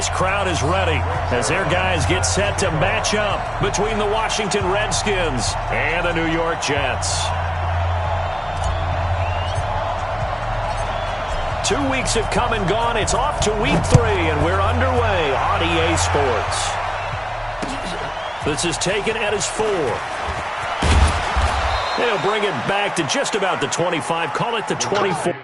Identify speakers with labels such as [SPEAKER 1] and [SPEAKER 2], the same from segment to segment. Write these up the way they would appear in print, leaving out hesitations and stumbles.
[SPEAKER 1] this crowd is ready as their guys get set to match up between the Washington Redskins and the New York Jets. 2 weeks have come and gone. It's off to week 3, and we're underway on EA Sports. This is taken at his 4. They'll bring it back to just about the 25. Call it the 24.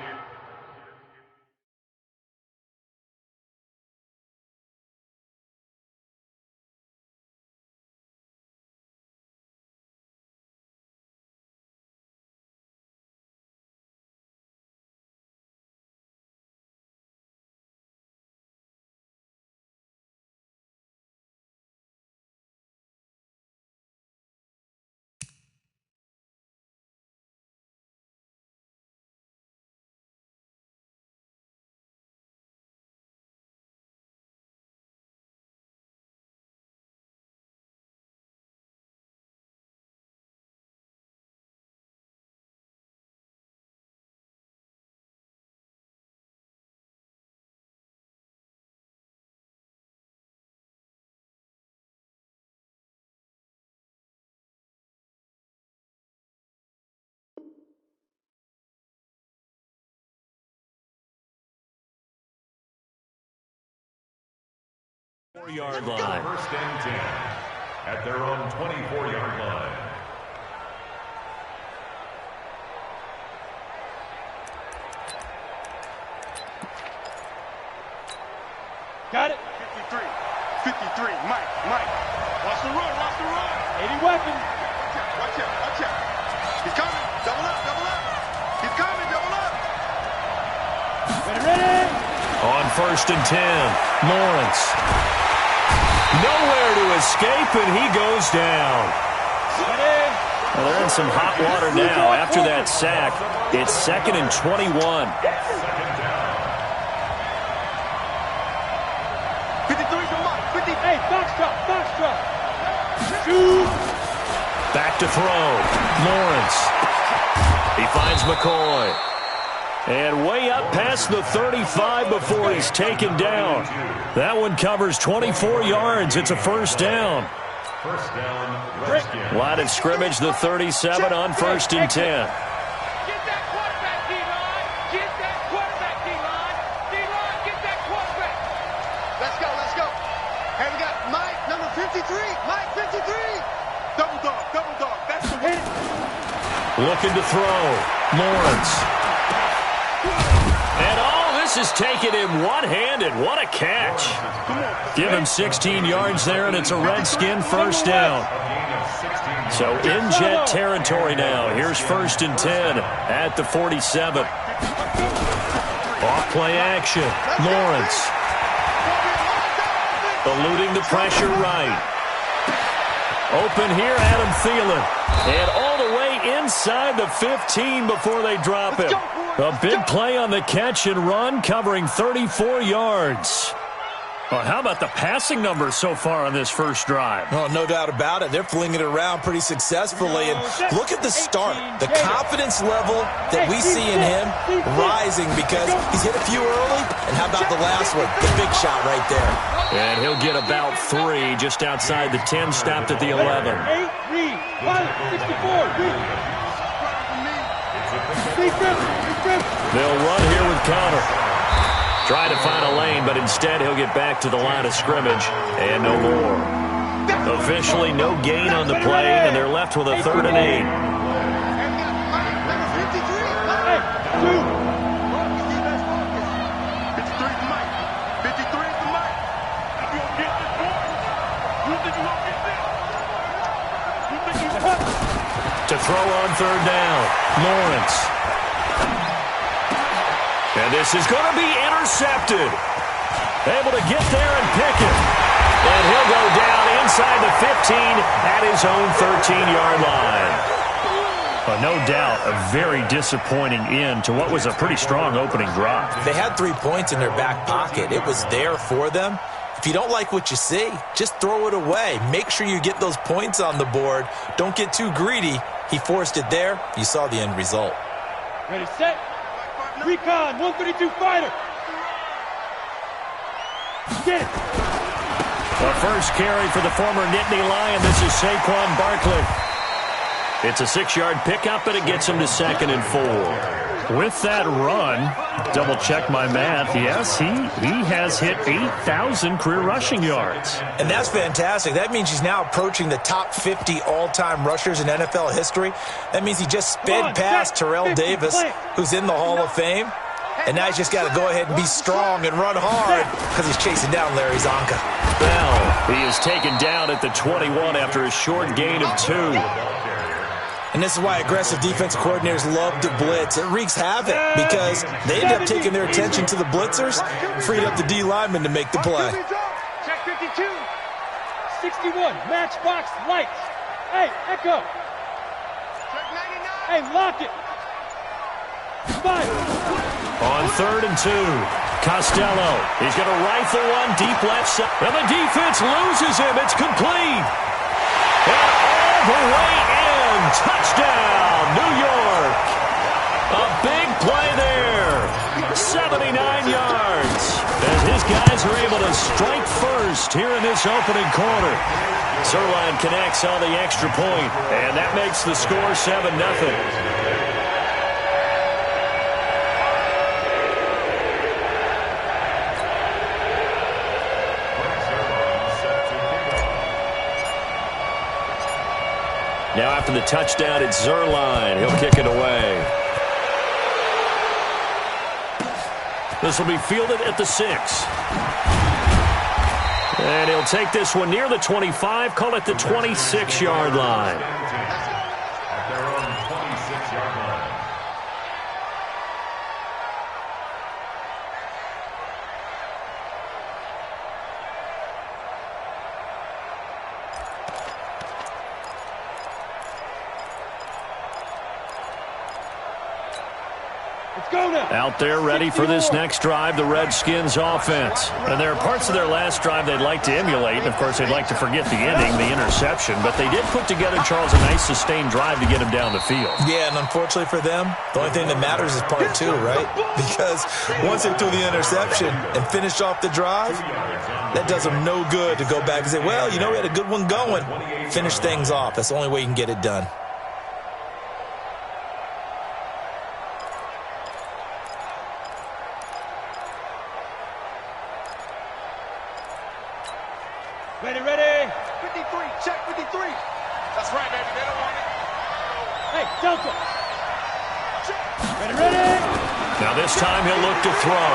[SPEAKER 1] Yard line.
[SPEAKER 2] First and 10 at their own 24-yard line.
[SPEAKER 3] Got it.
[SPEAKER 4] 53. 53. Mike. Watch the run.
[SPEAKER 3] 80 weapons.
[SPEAKER 4] Watch out. He's coming. Double up. He's coming. Double up.
[SPEAKER 3] Ready.
[SPEAKER 1] On first and 10, Lawrence. Nowhere to escape, and he goes down. Well, they're in some hot water now. After that sack, it's 2nd and 21.
[SPEAKER 4] 53 to Mike. 50.
[SPEAKER 3] Hey, box drop. Shoot.
[SPEAKER 1] Back to throw. Lawrence. He finds McCoy. And way up past the 35 before he's taken down. That one covers 24 yards. It's a first down.
[SPEAKER 2] First down, Redskins.
[SPEAKER 1] Line of scrimmage, the 37 on first and 10.
[SPEAKER 3] Get that quarterback, D-line. Get that quarterback, D-line. D-line, get that quarterback.
[SPEAKER 4] Let's go. Hey, we got Mike, number 53. Mike, 53. Double dog. That's the hit.
[SPEAKER 1] Looking to throw. Lawrence. And all this is taken in one-handed. What a catch. Give him 16 yards there, and it's a Redskin first down. So in Jet territory now. Here's first and 10 at the 47. Off play action. Lawrence. Eluding the pressure right. Open here, Adam Thielen. And all the way inside the 15 before they drop him. A big play on the catch and run, covering 34 yards. Well, how about the passing numbers so far on this first drive?
[SPEAKER 5] Oh, no doubt about it. They're flinging it around pretty successfully. And look at the start. The confidence level that we see in him rising because he's hit a few early. And how about the last one? The big shot right there.
[SPEAKER 1] And he'll get about 3 just outside the 10, stopped at the 11.
[SPEAKER 3] 8, read. 64,
[SPEAKER 1] They'll run here with Connor. Trying to find a lane, but instead he'll get back to the line of scrimmage and no more. Officially no gain on the play, and they're left with a 3rd and 8. To throw on 3rd down, Lawrence. And this is going to be intercepted. Able to get there and pick it. And he'll go down inside the 15 at his own 13-yard line. No doubt a very disappointing end to what was a pretty strong opening drive.
[SPEAKER 5] They had 3 points in their back pocket. It was there for them. If you don't like what you see, just throw it away. Make sure you get those points on the board. Don't get too greedy. He forced it there. You saw the end result.
[SPEAKER 3] Ready, set. Recon, 132 fighter.
[SPEAKER 6] Get it.
[SPEAKER 1] The first carry for the former Nittany Lion. This is Saquon Barkley. It's a 6-yard pickup, and it gets him to 2nd and 4.
[SPEAKER 7] With that run, double-check my math, yes, he has hit 8,000 career rushing yards.
[SPEAKER 5] And that's fantastic. That means he's now approaching the top 50 all-time rushers in NFL history. That means he just sped past Terrell Davis, who's in the Hall of Fame. And now he's just got to go ahead and be strong and run hard because he's chasing down Larry Zonka.
[SPEAKER 1] Bell, he is taken down at the 21 after a short gain of 2.
[SPEAKER 5] And this is why aggressive defensive coordinators love to blitz. It wreaks havoc because they end up taking their attention to the blitzers, freed up the D lineman to make the play.
[SPEAKER 6] Check 52. 61. Matchbox lights. Hey, Echo.
[SPEAKER 4] Check 99.
[SPEAKER 6] Hey, lock it. 5.
[SPEAKER 1] On 3rd and 2, Costello. He's going to rifle one deep left side. And the defense loses him. It's complete. And all the way in. Touchdown, New York. A big play there. 79 yards. As his guys are able to strike first here in this opening quarter. Zerline connects on the extra point, and that makes the score 7-0. Now after the touchdown, it's Zerline. He'll kick it away. This will be fielded at the 6. And he'll take this one near the 25, call it the 26-yard line.
[SPEAKER 2] At their own 26-yard line.
[SPEAKER 1] Out there ready for this next drive, the Redskins offense. And there are parts of their last drive they'd like to emulate. And, of course, they'd like to forget the ending, the interception. But they did put together, Charles, a nice sustained drive to get him down the field.
[SPEAKER 5] Yeah, and unfortunately for them, the only thing that matters is part 2, right? Because once they threw the interception and finished off the drive, that does them no good to go back and say, well, you know, we had a good one going. Finish things off. That's the only way you can get it done.
[SPEAKER 6] Ready, ready.
[SPEAKER 4] 53. Check 53. That's right, baby. They don't want it.
[SPEAKER 6] Hey, Delta. Ready, ready.
[SPEAKER 1] Now this time he'll look to throw.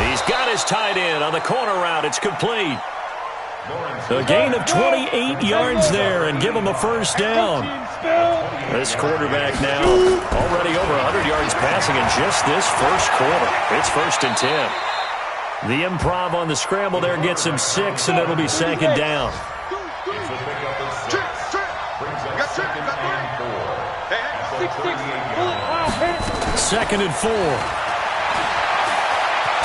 [SPEAKER 1] He's got his tight end on the corner route. It's complete. A gain of 28 yards there and give him a first down. This quarterback now already over 100 yards passing in just this first quarter. It's 1st and 10. The improv on the scramble there gets him 6, and it'll be 2nd down.
[SPEAKER 2] It's a pickup of 6. Brings up 2nd and 4.
[SPEAKER 1] 2nd and 4.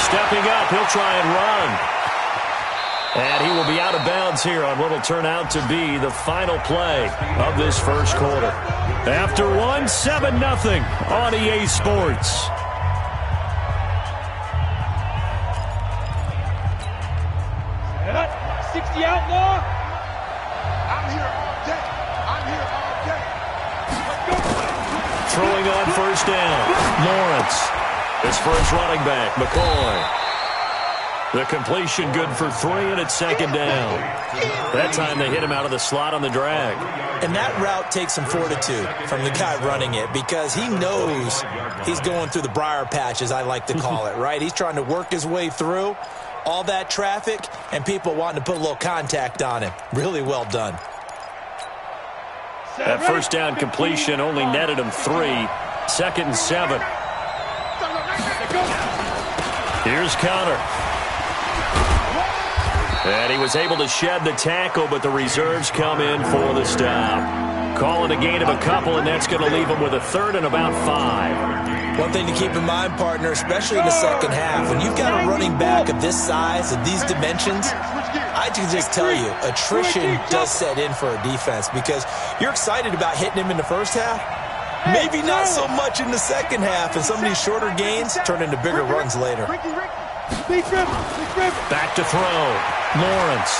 [SPEAKER 1] Stepping up, he'll try and run. And he will be out of bounds here on what will turn out to be the final play of this first quarter. After one, 7-0 on EA Sports.
[SPEAKER 6] The outlaw.
[SPEAKER 4] I'm here all day. I'm here all day.
[SPEAKER 1] Throwing on first down. Lawrence. His first running back, McCoy. The completion good for 3, and it's 2nd down. That time they hit him out of the slot on the drag.
[SPEAKER 5] And that route takes some fortitude from the guy running it because he knows he's going through the briar patch, as I like to call it, right? He's trying to work his way through all that traffic and people wanting to put a little contact on him. Really well done.
[SPEAKER 1] That first down completion only netted him 3. 2nd and 7. Here's Connor. And he was able to shed the tackle, but the reserves come in for the stop. Calling a gain of a couple, and that's going to leave him with a 3rd and about 5.
[SPEAKER 5] One thing to keep in mind, partner, especially in the second half, when you've got a running back of this size, of these dimensions, I can just tell you, attrition does set in for a defense because you're excited about hitting him in the first half. Maybe not so much in the second half, and some of these shorter gains turn into bigger runs later.
[SPEAKER 4] Ricky.
[SPEAKER 1] Back to throw. Lawrence.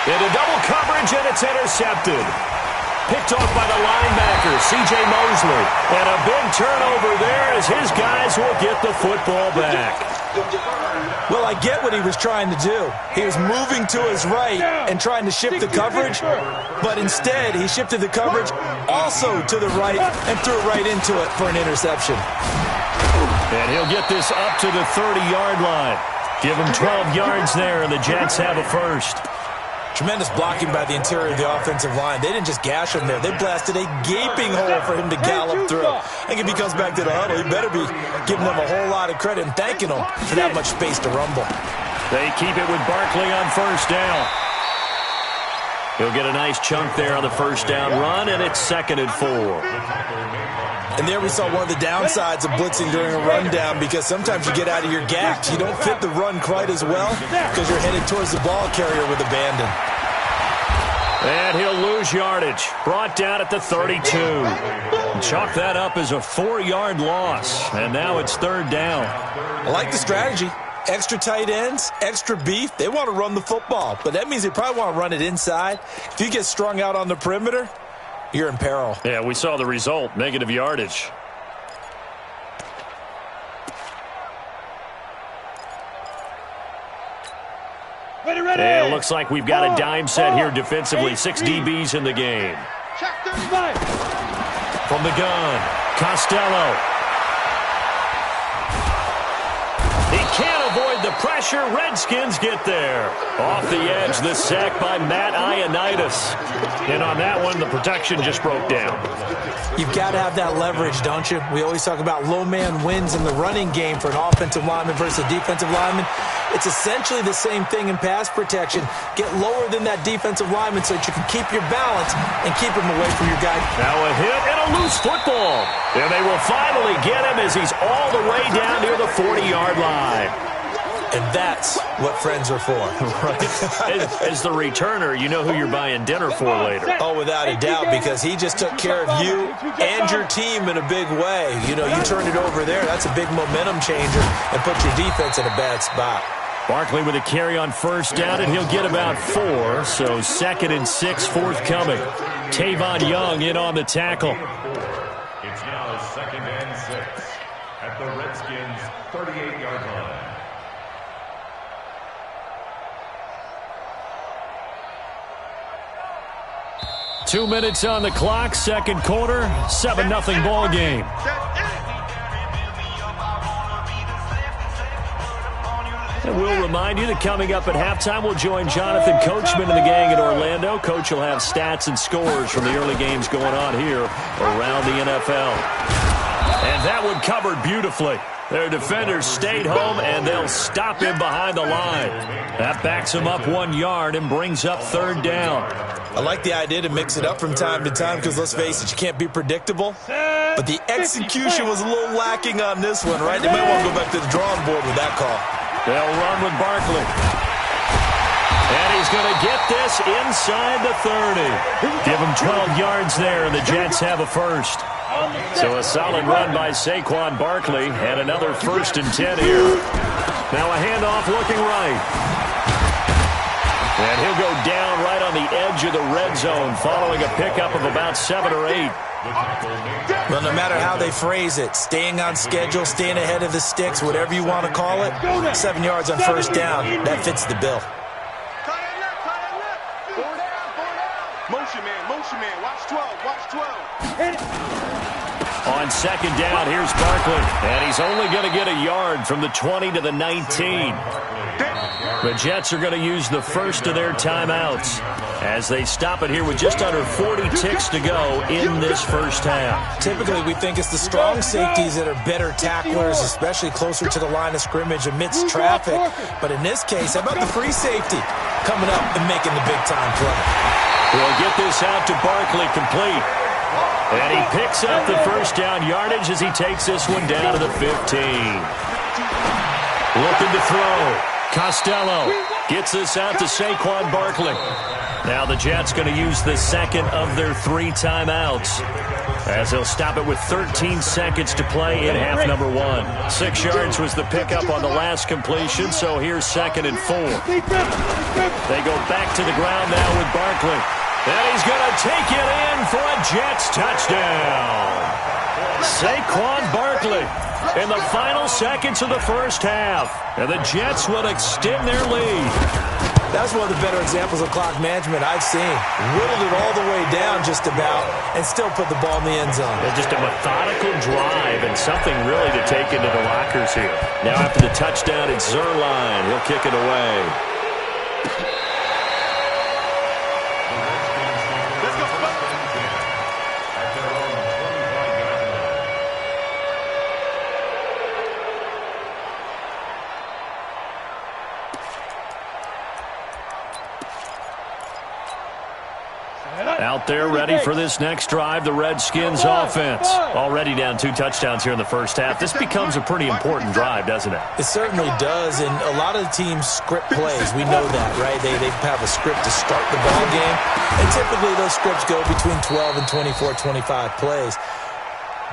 [SPEAKER 1] Into double coverage, and it's intercepted. Picked off by the linebacker, C.J. Mosley. And a big turnover there as his guys will get the football back.
[SPEAKER 5] Well, I get what he was trying to do. He was moving to his right and trying to shift the coverage, but instead he shifted the coverage also to the right and threw it right into it for an interception.
[SPEAKER 1] And he'll get this up to the 30-yard line. Give him 12 yards there, and the Jets have a first.
[SPEAKER 5] Tremendous blocking by the interior of the offensive line. They didn't just gash him there. They blasted a gaping hole for him to gallop through. I think if he comes back to the huddle, he better be giving them a whole lot of credit and thanking them for that much space to rumble.
[SPEAKER 1] They keep it with Barkley on first down. He'll get a nice chunk there on the first down run, and it's 2nd and 4.
[SPEAKER 5] And there we saw one of the downsides of blitzing during a rundown, because sometimes you get out of your gaps. You don't fit the run quite as well because you're headed towards the ball carrier with abandon.
[SPEAKER 1] And he'll lose yardage. Brought down at the 32. Chalk that up as a 4-yard loss. And now it's 3rd down.
[SPEAKER 5] I like the strategy. Extra tight ends, extra beef. They want to run the football, but that means they probably want to run it inside. If you get strung out on the perimeter, you're in peril.
[SPEAKER 1] Yeah, we saw the result, negative yardage.
[SPEAKER 6] Ready.
[SPEAKER 1] And it looks like we've got a dime set here defensively. 6 DBs in the game. From the gun, Costello. He can't avoid the pressure. Redskins get there. Off the edge, the sack by Matt Ioannidis. And on that one, the protection just broke down.
[SPEAKER 5] You've got to have that leverage, don't you? We always talk about low man wins in the running game for an offensive lineman versus a defensive lineman. It's essentially the same thing in pass protection. Get lower than that defensive lineman so that you can keep your balance and keep him away from your guy.
[SPEAKER 1] Now a hit and a loose football. And they will finally get him as he's all the way down near the 40-yard line.
[SPEAKER 5] And that's what friends are for.
[SPEAKER 1] Right. As the returner, you know who you're buying dinner for later.
[SPEAKER 5] Oh, without a doubt, because he just took care of you and your team in a big way. You know, you turned it over there. That's a big momentum changer and put your defense in a bad spot.
[SPEAKER 1] Barkley with a carry on first down, and he'll get about 4. So 2nd and 6 forthcoming. Tavon Young in on the tackle.
[SPEAKER 2] It's now 2nd and 6 at the Redskins' 38-yard line.
[SPEAKER 1] Two minutes on the clock, second quarter, 7-0 ball game. And we'll remind you that coming up at halftime, we'll join Jonathan Coachman and the gang in Orlando. Coach will have stats and scores from the early games going on here around the NFL. And that one covered beautifully. Their defenders stayed home, and they'll stop him behind the line. That backs him up 1 yard and brings up 3rd down.
[SPEAKER 5] I like the idea to mix it up from time to time because, let's face it, you can't be predictable. But the execution was a little lacking on this one, right? They might want to go back to the drawing board with that call.
[SPEAKER 1] They'll run with Barkley. And he's going to get this inside the 30. Give him 12 yards there, and the Jets have a first. So a solid run by Saquon Barkley, and another 1st and 10 here. Now a handoff looking right. And he'll go down right on the edge of the red zone following a pickup of about 7 or 8.
[SPEAKER 5] Well, no matter how they phrase it, staying on schedule, staying ahead of the sticks, whatever you want to call it, 7 yards on first down, that fits the bill.
[SPEAKER 4] Motion man, watch 12.
[SPEAKER 1] On 2nd down, here's Barkley. And he's only going to get a yard from the 20 to the 19. The Jets are going to use the first of their timeouts as they stop it here with just under 40 ticks to go in this first half.
[SPEAKER 5] Typically, we think it's the strong safeties that are better tacklers, especially closer to the line of scrimmage amidst traffic. But in this case, how about the free safety coming up and making the big-time play?
[SPEAKER 1] We'll get this out to Barkley complete. And he picks up the first down yardage as he takes this one down to the 15. Looking to throw. Costello. Gets this out to Saquon Barkley. Now the Jets going to use the second of their 3 timeouts, as they'll stop it with 13 seconds to play in half number 1. 6 yards was the pickup on the last completion, so here's 2nd and 4. They go back to the ground now with Barkley. And he's going to take it in for a Jets touchdown. Saquon Barkley in the final seconds of the first half. And the Jets will extend their lead.
[SPEAKER 5] That's one of the better examples of clock management I've seen. Whittled it all the way down just about and still put the ball in the end zone.
[SPEAKER 1] Yeah, just a methodical drive and something really to take into the lockers here. Now after the touchdown, it's Zerline. He'll kick it away. Out there ready for this next drive, the Redskins offense. Already down 2 touchdowns here in the first half. This becomes a pretty important drive, doesn't it?
[SPEAKER 5] It certainly does, and a lot of the teams script plays. We know that, right? They have a script to start the ball game, and typically those scripts go between 12 and 24, 25 plays.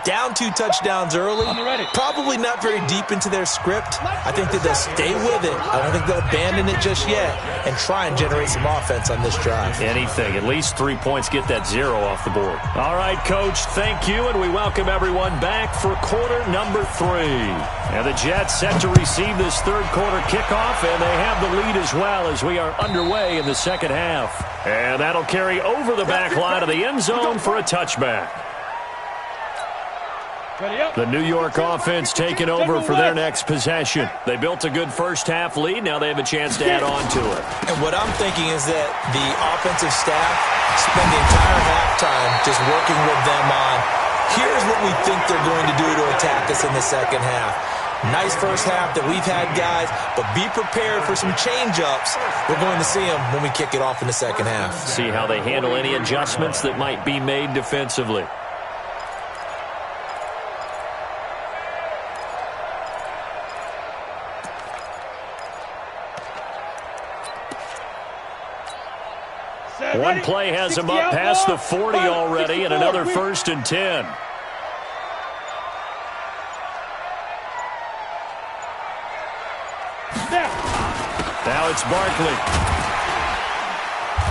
[SPEAKER 5] Down 2 touchdowns early, probably not very deep into their script. I think that they'll stay with it. I don't think they'll abandon it just yet and try and generate some offense on this drive.
[SPEAKER 1] Anything. At least 3 points. Get that 0 off the board. All right, Coach, thank you, and we welcome everyone back for quarter number 3. And the Jets set to receive this third quarter kickoff, and they have the lead as well as we are underway in the second half. And that'll carry over the back line of the end zone for a touchback. The New York offense taking over for their next possession. They built a good first half lead. Now they have a chance to add on to it.
[SPEAKER 5] And what I'm thinking is that the offensive staff spend the entire halftime just working with them on, here's what we think they're going to do to attack us in the second half. Nice first half that we've had, guys, but be prepared for some change-ups. We're going to see them when we kick it off in the second half.
[SPEAKER 1] See how they handle any adjustments that might be made defensively. One play has him up past the 40 already, and another 1st and 10. Now it's Barkley.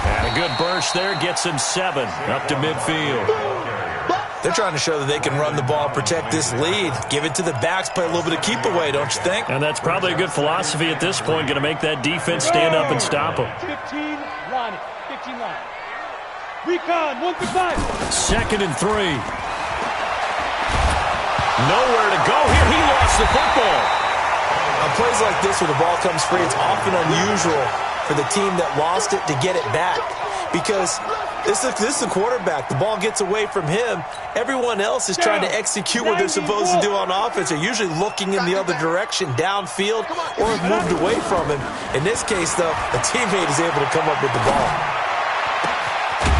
[SPEAKER 1] And a good burst there gets him 7 up to midfield.
[SPEAKER 5] They're trying to show that they can run the ball, protect this lead, give it to the backs, play a little bit of keep away, don't you think?
[SPEAKER 1] And that's probably a good philosophy at this point, going to make that defense stand up and stop them.
[SPEAKER 6] 15 line. 15 line. Recon, 1 through 5.
[SPEAKER 1] 2nd and 3. Nowhere to go here. He lost the football.
[SPEAKER 5] On plays like this where the ball comes free, it's often unusual for the team that lost it to get it back, because this is the quarterback. The ball gets away from him. Everyone else is trying to execute what they're supposed to do on offense. They're usually looking in the other direction, downfield, or have moved away from him. In this case, though, a teammate is able to come up with the ball.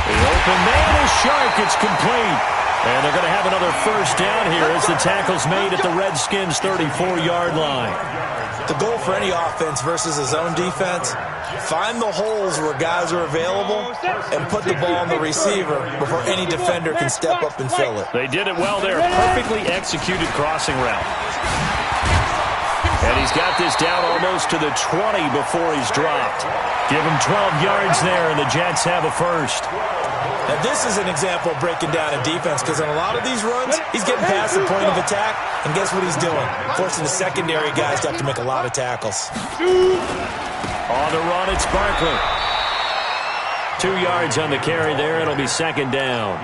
[SPEAKER 1] The open man is Shark. It's complete. And they're going to have another first down here as the tackle's made at the Redskins' 34-yard line.
[SPEAKER 5] The goal for any offense versus a zone defense, find the holes where guys are available and put the ball on the receiver before any defender can step up and fill it.
[SPEAKER 1] They did it well there. Perfectly executed crossing route. And he's got this down almost to the 20 before he's dropped. Give him 12 yards there, and the Jets have a first.
[SPEAKER 5] Now, this is an example of breaking down a defense, because on a lot of these runs, he's getting past the point of attack, and guess what he's doing? Forcing the secondary guys to have to make a lot of tackles.
[SPEAKER 1] On the run, it's Barkley. 2 yards on the carry there. It'll be 2nd down.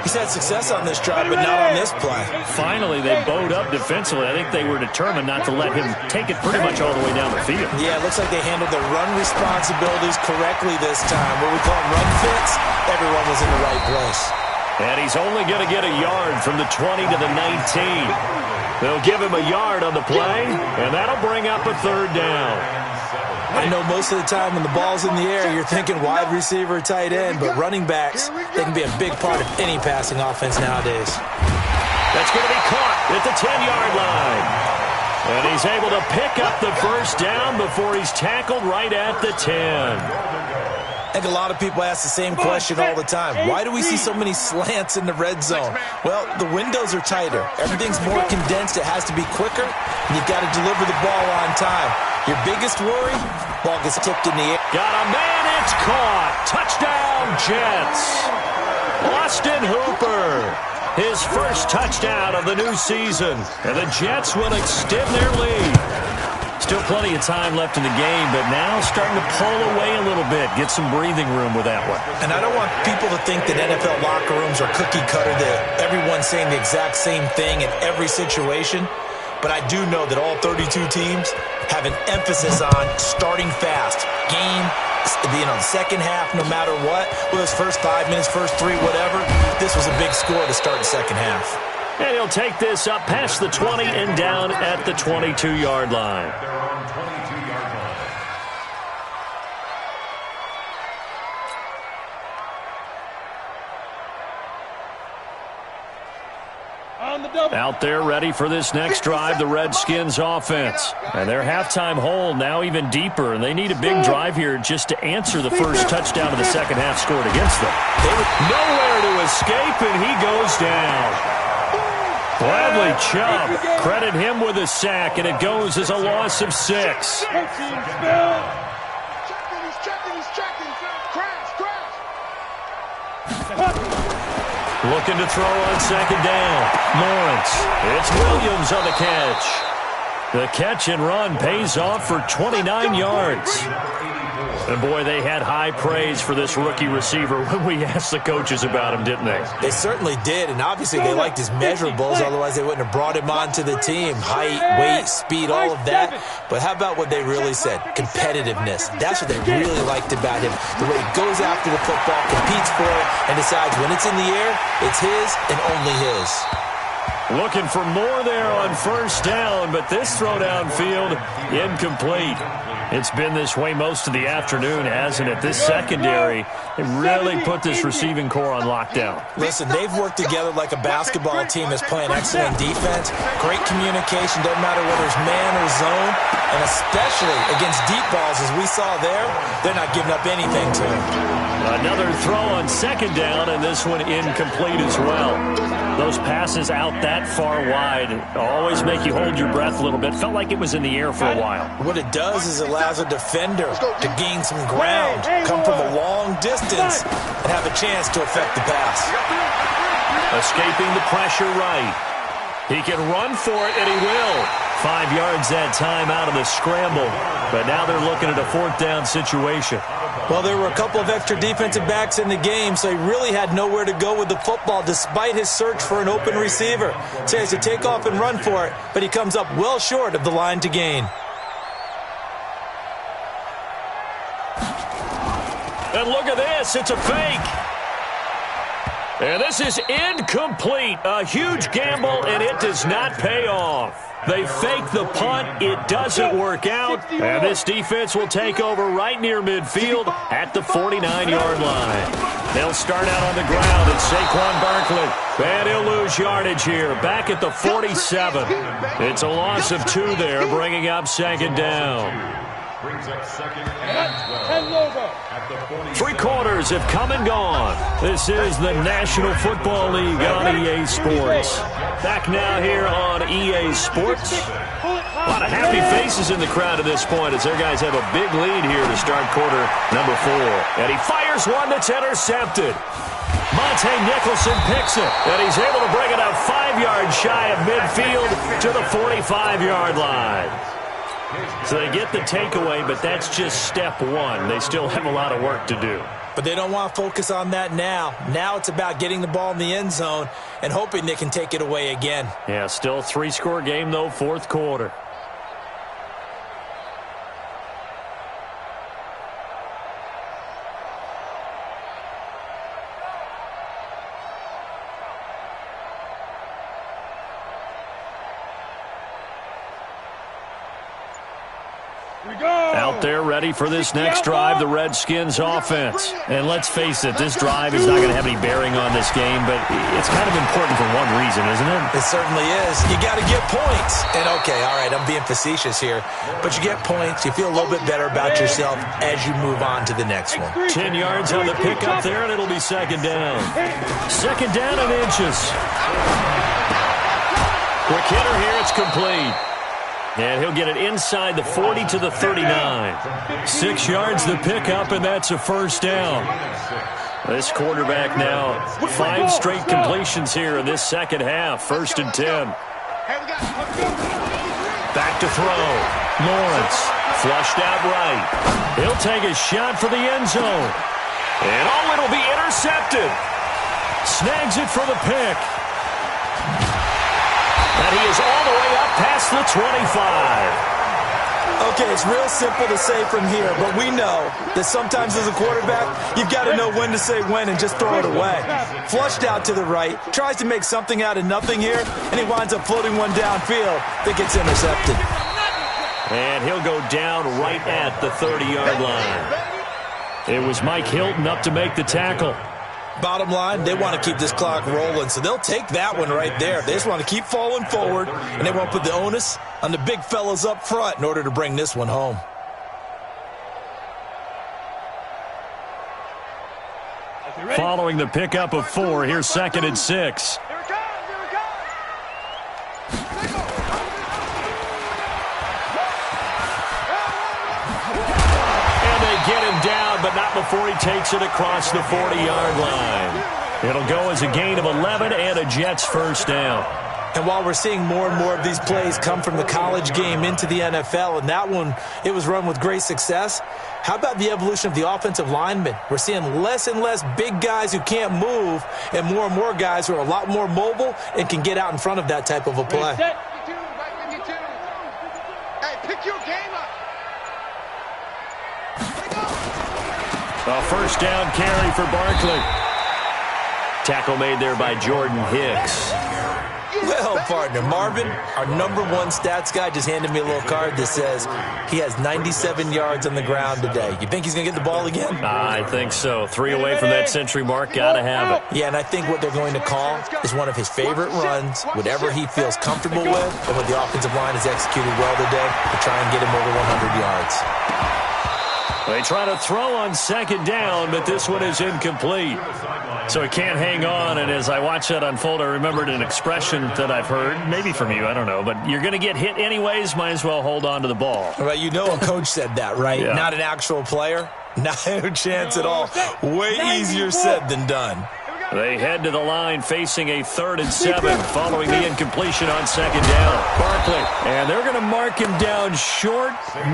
[SPEAKER 5] He's had success on this drive, but not on this play.
[SPEAKER 1] Finally, they bowed up defensively. I think they were determined not to let him take it pretty much all the way down the field.
[SPEAKER 5] Yeah, it looks like they handled their run responsibilities correctly this time. What we call run fits, everyone was in the right place.
[SPEAKER 1] And he's only going to get a yard from the 20 to the 19. They'll give him a yard on the play, and that'll bring up a 3rd down.
[SPEAKER 5] I know most of the time when the ball's in the air, you're thinking wide receiver, tight end, but running backs, they can be a big part of any passing offense nowadays.
[SPEAKER 1] That's going to be caught at the 10-yard line. And he's able to pick up the first down before he's tackled right at the 10.
[SPEAKER 5] I think a lot of people ask the same question all the time. Why do we see so many slants in the red zone? Well, the windows are tighter. Everything's more condensed. It has to be quicker, and you've got to deliver the ball on time. Your biggest worry, ball gets tipped in the air.
[SPEAKER 1] Got a man, it's caught. Touchdown, Jets. Austin Hooper, his first touchdown of the new season, and the Jets will extend their lead. Still plenty of time left in the game, but now starting to pull away a little bit, get some breathing room with that one.
[SPEAKER 5] And I don't want people to think that NFL locker rooms are cookie cutter, that everyone's saying the exact same thing in every situation. But I do know that all 32 teams have an emphasis on starting fast. Game, the second half, no matter what, whether it's first 5 minutes, first 3, whatever, this was a big score to start the second half.
[SPEAKER 1] And he'll take this up past the 20 and down at the 22-yard line.
[SPEAKER 2] Their own 22-yard line.
[SPEAKER 6] On the double.
[SPEAKER 1] Out there ready for this next drive, the Redskins offense. And their halftime hole now even deeper, and they need a big drive here just to answer the first touchdown of the second half scored against them. Nowhere to escape, and he goes down. Bradley Chubb, credit him with a sack, and it goes as a loss of 6.
[SPEAKER 4] He's checking. Crash.
[SPEAKER 1] Looking to throw on second down. Lawrence. It's Williams on the catch. The catch and run pays off for 29 yards. And, boy, they had high praise for this rookie receiver when we asked the coaches about him, didn't they?
[SPEAKER 5] They certainly did, and obviously they liked his measurables, otherwise they wouldn't have brought him onto the team. Height, weight, speed, all of that. But how about what they really said? Competitiveness. That's what they really liked about him. The way he goes after the football, competes for it, and decides when it's in the air, it's his and only his.
[SPEAKER 1] Looking for more there on first down, but this throw downfield incomplete. It's been this way most of the afternoon, hasn't it? This secondary, they really put this receiving core on lockdown.
[SPEAKER 5] Listen, they've worked together like a basketball team that's playing excellent defense. Great communication, doesn't matter whether it's man or zone. And especially against deep balls, as we saw there, they're not giving up anything to him.
[SPEAKER 1] Another throw on second down, and this one incomplete as well. Those passes out that far wide always make you hold your breath a little bit. Felt like it was in the air for a while.
[SPEAKER 5] What it does is it allows a defender to gain some ground, come from a long distance, and have a chance to affect the pass.
[SPEAKER 1] Escaping the pressure right. He can run for it, and he will. 5 yards that time out of the scramble. But now they're looking at a fourth down situation.
[SPEAKER 5] Well, there were a couple of extra defensive backs in the game, so he really had nowhere to go with the football despite his search for an open receiver. So he has to take off and run for it, but he comes up well short of the line to gain.
[SPEAKER 1] And look at this. It's a fake. And this is incomplete. A huge gamble, and it does not pay off. They fake the punt. It doesn't work out. And this defense will take over right near midfield at the 49-yard line. They'll start out on the ground. It's Saquon Barkley. And he'll lose yardage here. Back at the 47. It's a loss of 2 there, bringing up second down.
[SPEAKER 2] Brings up second and 12.
[SPEAKER 1] 3 quarters have come and gone. This is the National Football League on EA Sports. Back now here on EA Sports. A lot of happy faces in the crowd at this point as their guys have a big lead here to start quarter number 4. And he fires one that's intercepted. Monte Nicholson picks it, and he's able to bring it up 5 yards shy of midfield to the 45-yard line. So they get the takeaway, but that's just step 1. They still have a lot of work to do.
[SPEAKER 5] But they don't want to focus on that now. Now it's about getting the ball in the end zone and hoping they can take it away again.
[SPEAKER 1] Yeah, still a 3-score game, though, fourth quarter.
[SPEAKER 7] Out there ready for this next drive, the Redskins offense. And let's face it, this drive is not going to have any bearing on this game, but it's kind of important for one reason, isn't it?
[SPEAKER 5] It certainly is. You got to get points. And okay, all right, I'm being facetious here, but you get points. You feel a little bit better about yourself as you move on to the next one.
[SPEAKER 1] 10 yards on the pickup there, and it'll be second down. Second down and inches. Quick hitter here, it's complete. And he'll get it inside the 40 to the 39. 6 yards the pickup, and that's a first down. This quarterback now, 5 straight completions here in this second half. First and 10. Back to throw. Lawrence, flushed out right. He'll take a shot for the end zone. And oh, it'll be intercepted. Snags it for the pick. And he is all the way up past the 25.
[SPEAKER 5] Okay, it's real simple to say from here, but we know that sometimes as a quarterback, you've got to know when to say when and just throw it away. Flushed out to the right, tries to make something out of nothing here, and he winds up floating one downfield that gets intercepted.
[SPEAKER 1] And he'll go down right at the 30-yard line. It was Mike Hilton up to make the tackle.
[SPEAKER 5] Bottom line, they want to keep this clock rolling, so they'll take that one right there. They just want to keep falling forward, and they won't put the onus on the big fellas up front in order to bring this one home.
[SPEAKER 1] Following the pickup of 4, here's second and 6. Get him down, but not before he takes it across the 40-yard line. It'll go as a gain of 11 and a Jets first down.
[SPEAKER 5] And while we're seeing more and more of these plays come from the college game into the NFL, and that one, it was run with great success, how about the evolution of the offensive linemen? We're seeing less and less big guys who can't move and more guys who are a lot more mobile and can get out in front of that type of a play.
[SPEAKER 4] Hey, pick your game up.
[SPEAKER 1] A first down carry for Barkley. Tackle made there by Jordan Hicks.
[SPEAKER 5] Well, partner, Marvin, our #1 stats guy, just handed me a little card that says he has 97 yards on the ground today. You think he's going to get the ball again?
[SPEAKER 1] I think so. 3 away from that century mark. Got to have it.
[SPEAKER 5] Yeah, and I think what they're going to call is one of his favorite runs, whatever he feels comfortable with, and what the offensive line has executed well today to try and get him over 100 yards.
[SPEAKER 1] They try to throw on second down, but this one is incomplete. So he can't hang on, and as I watch that unfold, I remembered an expression that I've heard, maybe from you, I don't know, but you're going to get hit anyways, might as well hold on to the ball.
[SPEAKER 5] Well, you know a coach said that, right?
[SPEAKER 1] Yeah.
[SPEAKER 5] Not an actual player. No chance at all. Way easier said than done.
[SPEAKER 1] They head to the line facing a 3rd and 7 following the incompletion on second down. Barkley, and they're going to mark him down short,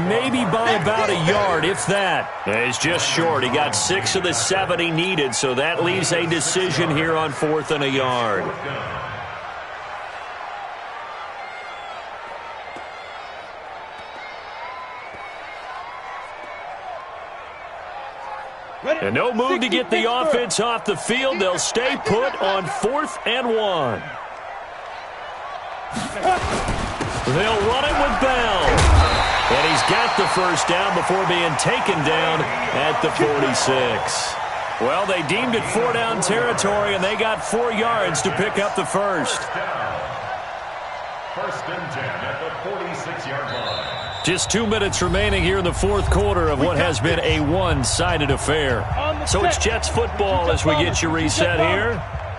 [SPEAKER 1] maybe by about a yard, if that. He's just short. He got 6 of the 7 he needed, so that leaves a decision here on 4th and a yard. And no move to get the offense off the field. They'll stay put on 4th and 1. They'll run it with Bell. And he's got the first down before being taken down at the 46. Well, they deemed it 4-down territory, and they got 4 yards to pick up the first.
[SPEAKER 2] First and 10 at the 46-yard line.
[SPEAKER 1] Just 2 minutes remaining here in the 4th quarter of what has been a one-sided affair. So it's Jets football as we get you reset here.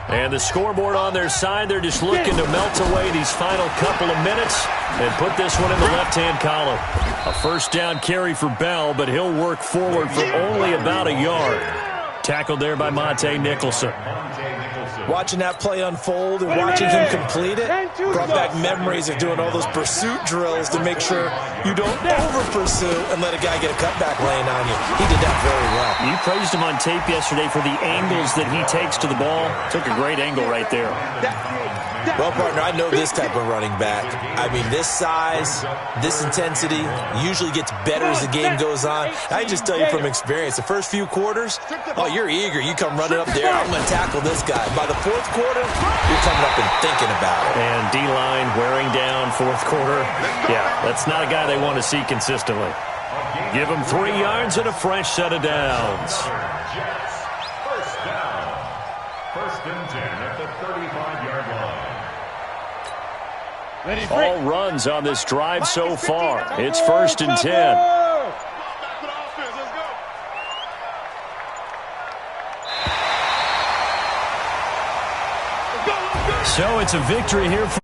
[SPEAKER 1] And the scoreboard on their side, they're just looking to melt away these final couple of minutes and put this one in the left-hand column. A first down carry for Bell, but he'll work forward for only about a yard. Tackled there by Monte Nicholson.
[SPEAKER 5] Watching that play unfold and watching him complete it brought back memories of doing all those pursuit drills to make sure you don't over-pursue and let a guy get a cutback laying on you. He did that very well.
[SPEAKER 1] You praised him on tape yesterday for the angles that he takes to the ball. Took a great angle right there.
[SPEAKER 5] Well, partner, I know this type of running back. I mean, this size, this intensity usually gets better as the game goes on. I can just tell you from experience, the first few quarters, oh, you're eager. You come running up there, I'm going to tackle this guy. By the 4th quarter, you're coming up and thinking about it.
[SPEAKER 1] And D-line wearing down 4th quarter. Yeah, that's not a guy they want to see consistently. Give him 3 yards and a fresh set of downs.
[SPEAKER 2] Jets, first down. First and 10 at the 35-yard line.
[SPEAKER 6] Ready,
[SPEAKER 1] All runs on this drive so far. It's first and 10. So it's a victory here for